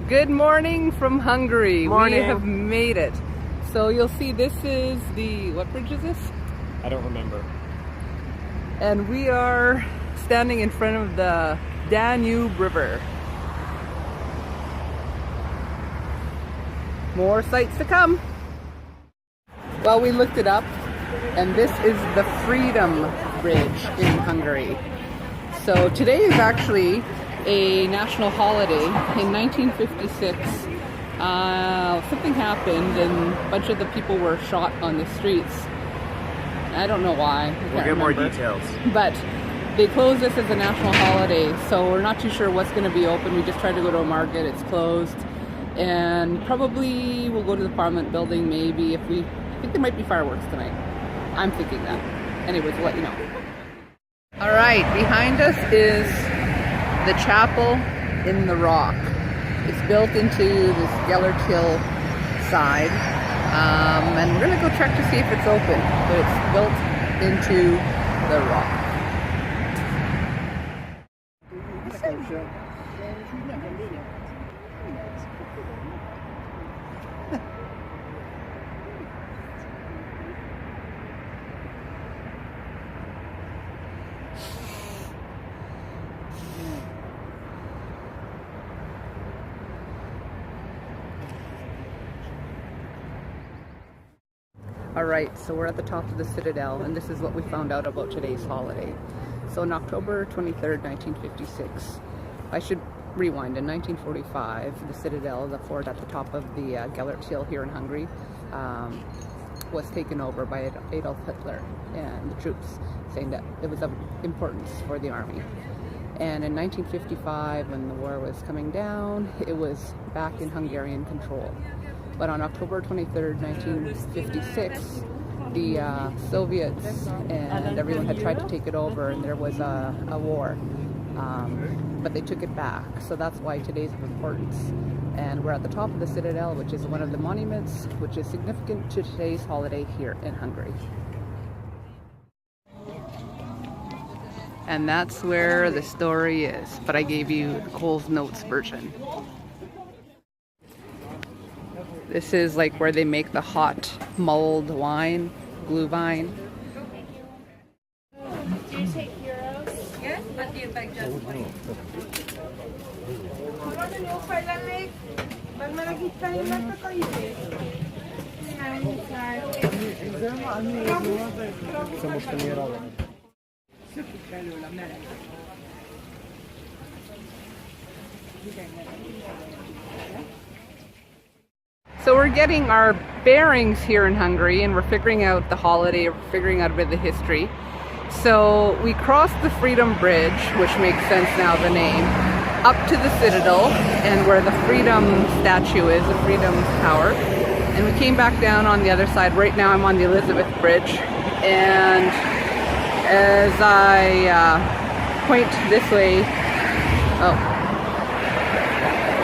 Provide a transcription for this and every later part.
Good morning from Hungary. Morning. We have made it. So you'll see this is the, what bridge is this? I don't remember. And we are standing in front of the Danube River. More sights to come. Well, we looked it up, and this is the Freedom Bridge in Hungary. So today is actually a national holiday. In 1956, something happened and a bunch of the people were shot on the streets. I don't know why. We'll get more details. But they closed this as a national holiday, so we're not too sure what's going to be open. We just tried to go to a market, it's closed. And probably we'll go to the Parliament building maybe if we... I think there might be fireworks tonight. I'm thinking that. Anyways, we'll let you know. All right, behind us is the chapel in the rock. It's built into this Gellert Hill side. And we're gonna go check to see if it's open, but it's built into the rock. Alright, so we're at the top of the Citadel, and this is what we found out about today's holiday. So on October 23rd, 1956, I should rewind, in 1945, the Citadel, the fort at the top of the Gellert Hill here in Hungary, was taken over by Adolf Hitler and the troops, saying that it was of importance for the army. And in 1955, when the war was coming down, it was back in Hungarian control. But on October 23rd, 1956, the Soviets and everyone had tried to take it over, and there was a war. But they took it back, so that's why today's of importance. And we're at the top of the Citadel, which is one of the monuments which is significant to today's holiday here in Hungary. And that's where the story is, but I gave you Cole's Notes version. This is like where they make the hot mulled wine, Glühwein. Do you take euros? Yes, but you bag just money. So we're getting our bearings here in Hungary, and we're figuring out the holiday, we're figuring out a bit of the history. So we crossed the Freedom Bridge, which makes sense now, the name, up to the Citadel, and where the Freedom statue is, the Freedom Tower. And we came back down on the other side. Right now I'm on the Elizabeth Bridge, and as I point this way,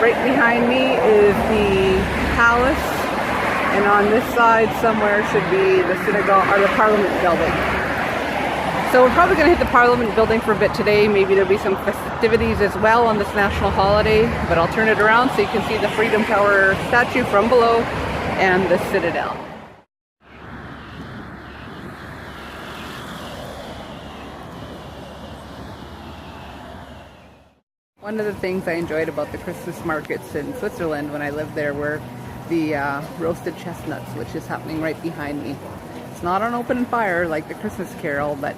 right behind me is the palace, and on this side somewhere should be the synagogue or the Parliament building. So we're probably going to hit the Parliament building for a bit today. Maybe there'll be some festivities as well on this national holiday, but I'll turn it around so you can see the Freedom Tower statue from below and the Citadel. One of the things I enjoyed about the Christmas markets in Switzerland when I lived there were the roasted chestnuts, which is happening right behind me. It's not on open fire like the Christmas Carol, but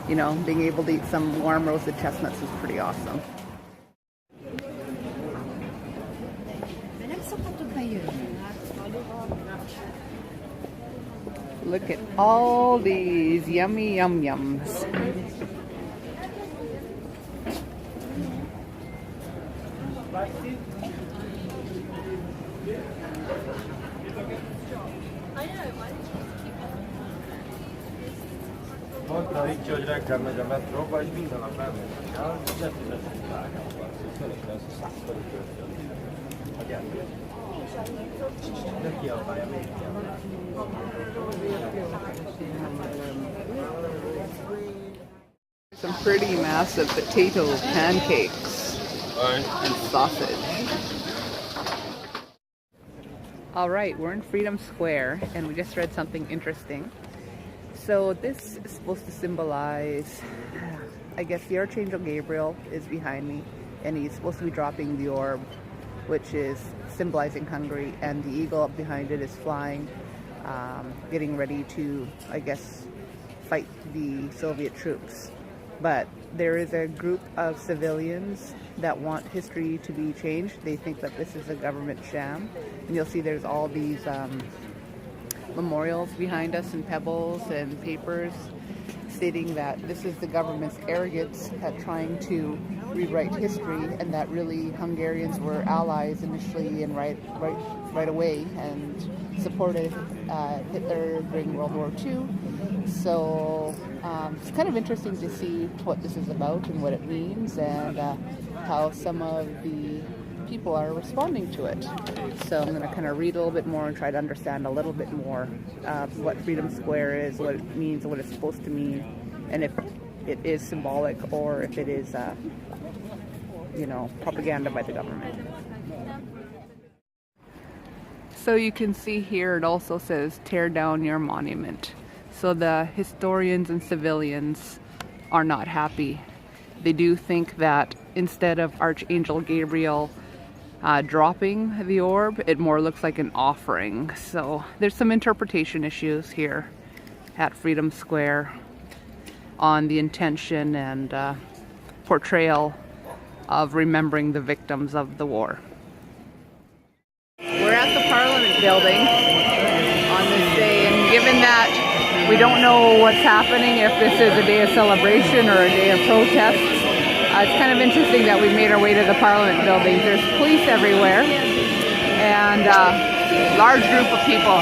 you know, being able to eat some warm roasted chestnuts is pretty awesome. Look at all these yummy yum-yums. Mondta Ricsi, hogy reggel megy a metróba, és minden nap elmegy. Ja, lefizetett drágában. Szerintem ez a 100 forint történt. A gyermek. De kiabálja, még kiabálja. Some pretty massive potato pancakes and sausage. All right, we're in Freedom Square and we just read something interesting. So this is supposed to symbolize, I guess the Archangel Gabriel is behind me and he's supposed to be dropping the orb, which is symbolizing Hungary, and the eagle up behind it is flying, getting ready to, I guess, fight the Soviet troops. But there is a group of civilians that want history to be changed. They think that this is a government sham. And you'll see there's all these memorials behind us and pebbles and papers stating that this is the government's arrogance at trying to rewrite history, and that really Hungarians were allies initially and right away and supported Hitler during World War II. So it's kind of interesting to see what this is about and what it means, and how some of the people are responding to it. So I'm going to kind of read a little bit more and try to understand a little bit more what Freedom Square is, what it means, what it's supposed to mean, and if it is symbolic or if it is, propaganda by the government. So you can see here it also says, "Tear down your monument." So the historians and civilians are not happy. They do think that instead of Archangel Gabriel dropping the orb, it more looks like an offering. So there's some interpretation issues here at Freedom Square on the intention and portrayal of remembering the victims of the war. We're at the Parliament building on this day, and given that we don't know what's happening, if this is a day of celebration or a day of protest, it's kind of interesting that we've made our way to the Parliament building. There's police everywhere and a large group of people.